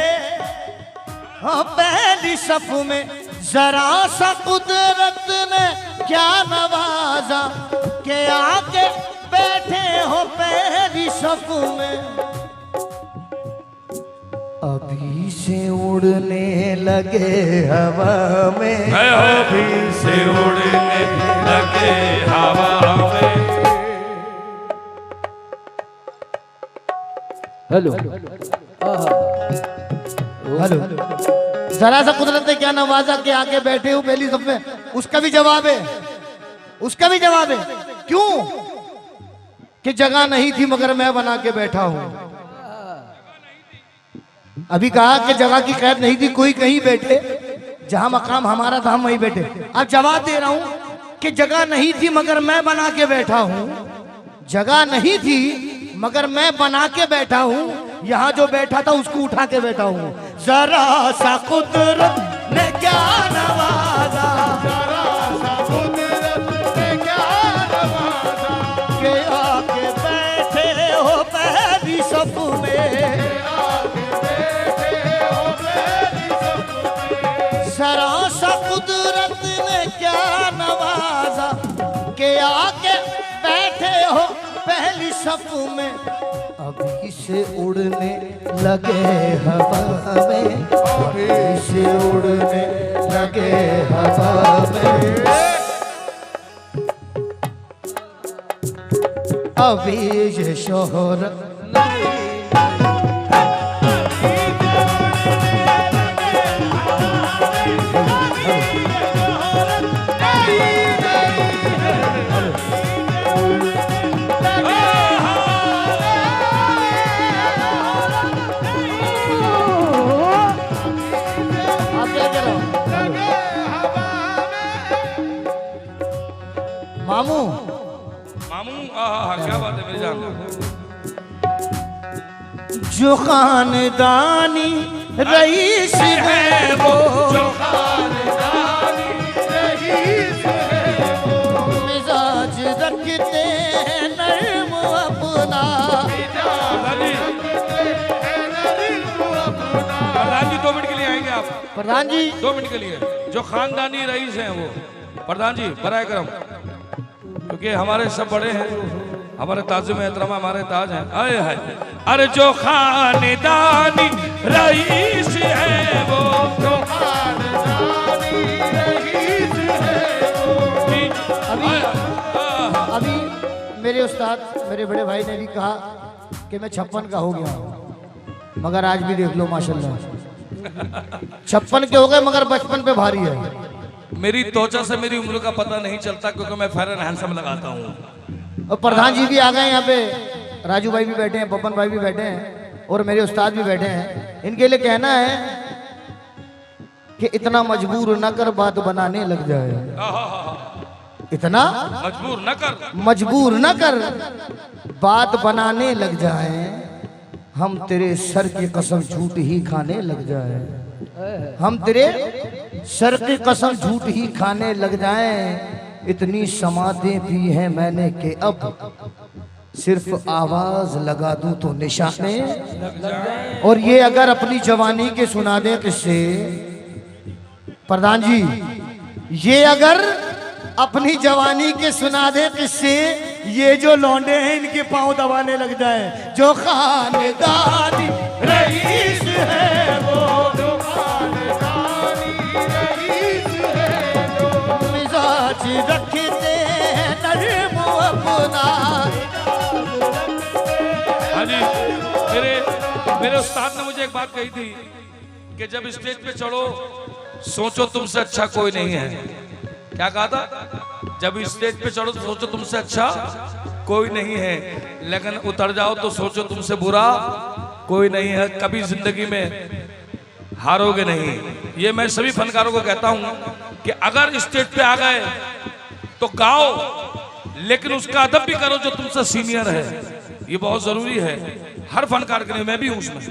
हाँ पहली सफ में। जरा सा कुदरत ने क्या नवाजा, के आके बैठे हो पहली सफ में। अभी से उड़ने लगे हवा में, अभी से उड़ने लगे हवा में। हेलो हेलो, जरा सा कुदरत ने क्या नवाजा के आके बैठे हो पहली सफ में। उसका भी जवाब है, उसका भी जवाब है। क्यों? कि जगह नहीं थी मगर मैं बना के बैठा हूं। अभी कहा कि जगह की कैद नहीं थी, कोई कहीं बैठे, जहां मकाम हमारा था हम वहीं बैठे। अब जवाब दे रहा हूं कि जगह नहीं थी मगर मैं बना के बैठा हूं, जगह नहीं थी मगर मैं बना के बैठा हूं, यहां जो बैठा था उसको उठा के बैठा हूं। जरा सा कुदरत ने क्या नवाजा, जरा सा कुदरत ने क्या नवाजा, के आके बैठे हो पहली सफ में, जरा सा कुदरत ने क्या नवाजा, के आके बैठे हो पहली सफ में, अभी से उड़ने लगे हवा में, अभी से उड़ने लगे हवा में, अभी ये शोहरत मामू मामू क्या बात है मेरी जान। जो खानदानी रईस है वो, जो खानदानी रईस है वो, मिजाज रखते हैं नर्म अपना, प्रधान जी 2 मिनट के लिए आएंगे आप, प्रधान जी 2 मिनट के लिए। जो खानदानी रईस हैं वो प्रधान जी बराए करम, क्योंकि हमारे सब बड़े हैं, हमारे ताज में एहतराम हमारे ताज हैं। आए है अरे जो खानदानी रईस है वो, जो खानदानी रईस है वो, अभी मेरे उस्ताद मेरे बड़े भाई ने भी कहा कि मैं 56 का हो गया हूं, मगर आज भी देख लो माशाल्लाह 56 के हो गए मगर बचपन पे भारी है। मेरी त्वचा से मेरी उम्र का पता नहीं चलता क्योंकि मैं फेयर एंड हैंडसम लगाता हूँ। और प्रधान जी भी आ गए यहाँ पे, राजू भाई भी बैठे हैं, पवन भाई भी बैठे हैं और मेरे उस्ताद भी बैठे हैं। इनके लिए कहना है कि इतना मजबूर न कर बात बनाने लग जाए, इतना मजबूर न कर बात बनाने लग जाए, हम तेरे सर की कसम झूठ ही खाने लग जाए, हम तेरे सर की कसम झूठ ही खाने लग जाएं। इतनी समाधें भी हैं मैंने कि अब सिर्फ आवाज लगा दूं तो निशाने, और ये अगर अपनी जवानी के सुना दें किससे प्रधान जी, ये अगर अपनी जवानी के सुना दे किससे, ये जो लौंडे हैं इनके पांव दबाने लग जाए। जो खानदानी रईस है वो, जो खानदानी रईस है वो, मिजाज रखते हैं नर्म अपना। हाँ जी, मेरे उस्ताद ने मुझे एक बात कही थी कि जब स्टेज पे चढ़ो सोचो तुमसे अच्छा कोई नहीं है। क्या कहा था? जब स्टेज पे चढ़ो तो सोचो तुमसे अच्छा कोई नहीं है, लेकिन उतर जाओ तो सोचो तुमसे बुरा कोई नहीं है। कभी जिंदगी में हारोगे नहीं। ये मैं सभी फनकारों को कहता हूं कि अगर स्टेज पे आ गए तो गाओ, लेकिन उसका अदब भी करो जो तुमसे सीनियर है। ये बहुत जरूरी है हर फनकार के लिए, मैं भी हूं उसमें।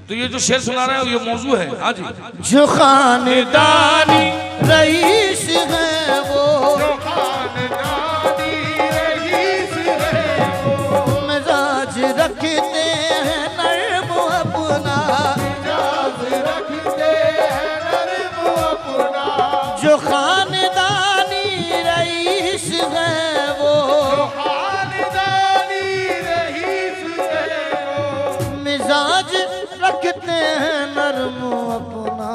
तो ये जो शेर सुना रहे हो ये मौजू है। हाँ जी। जो खानदानी रईस है वो, जो खानदानी रईस है वो, मिजाज रखते हैं नर्म अपना, मिजाज रखते हैं नर्म अपना। जो खानदानी रईस है वो, जो खानदानी रईस है वो, मिजाज रखते हैं नर्म अपना।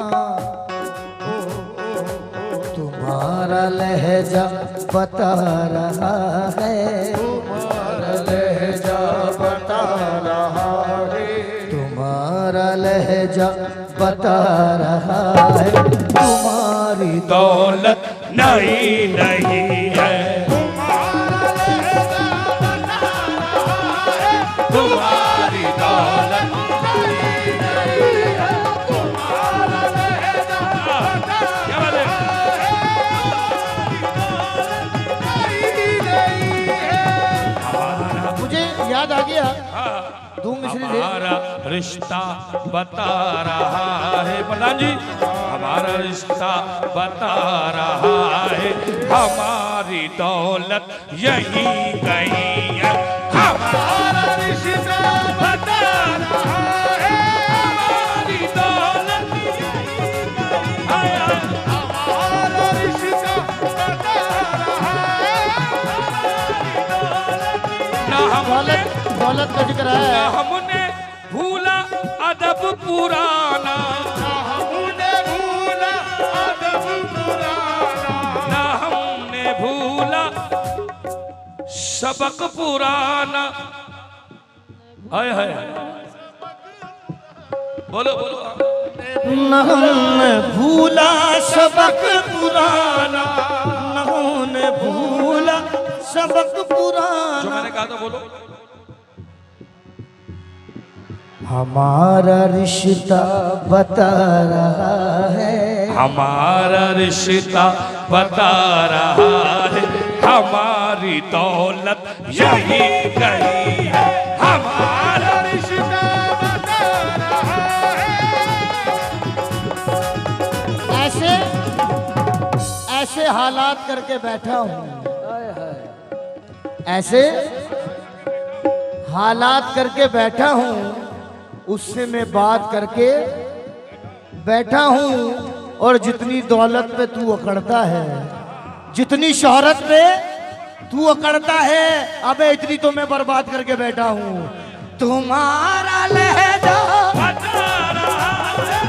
तुम्हारा लहजा बता रहा है, तुम्हारा लहजा बता रहा है, तुम्हारा लहजा बता रहा है। तुम्हारी दौलत नहीं नहीं है, तुम्हारा लहजा बता रहा है, तुम्हारी दौलत नहीं है। हमारा रिश्ता बता रहा है प्रधान जी, हमारा रिश्ता बता रहा है, हमारी दौलत यही गई है, हमारा रिश्ता बता रहा है, हमारी दौलत यही गई है, हमारा रिश्ता बता रहा है, ना हमने दौलत का जिक्र है। ना हमने भूला अदब पुराना, हमने भूला अदब पुराना, ना हमने भूला सबक पुराना। हाय हाय बोलो बोलो। न हमने भूला सबक पुराना, न हमने भूला सबक जो पुराना। मैंने कहा था बोलो। हमारा रिश्ता बता रहा है, हमारा रिश्ता बता रहा है, हमारी दौलत यही गई है, हमारा रिश्ता बता रहा है। ऐसे ऐसे हालात करके बैठा हूँ, ऐसे हालात करके बैठा हूँ, उससे मैं बात करके बैठा हूँ। और जितनी दौलत पे तू अकड़ता है, जितनी शोहरत पे तू अकड़ता है, अबे इतनी तो मैं बर्बाद करके बैठा हूँ। तुम्हारा लहजा बता रहा है,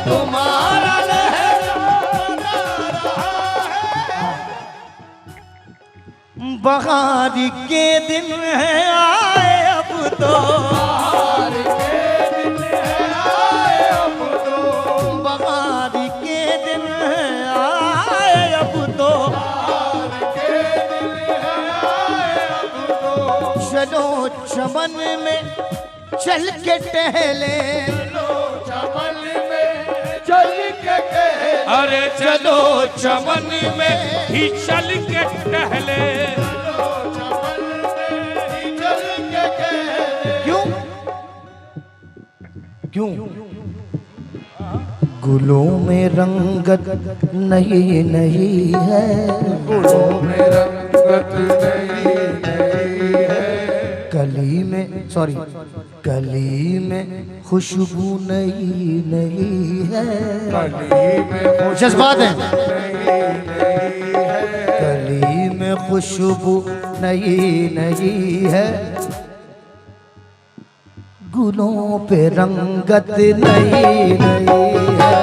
तुम्हारा लहजा बहारी के दिन है आए अब तो, बहारी के दिन है आए अब तो, चलो चमन में चल के टहले, चमन में चल के कहे, अरे चलो चमन में ही चल के टहले, चमन में ही चल के कहे। क्यों क्यों गुलों में रंगत नहीं नहीं है, गुलों में रंगत नहीं नहीं है, कली में सॉरी कली में खुशबू नहीं नहीं है, कली में जज्बात है, नहीं है, कली में खुशबू नहीं नहीं है, गुलों पे रंगत नहीं नहीं है।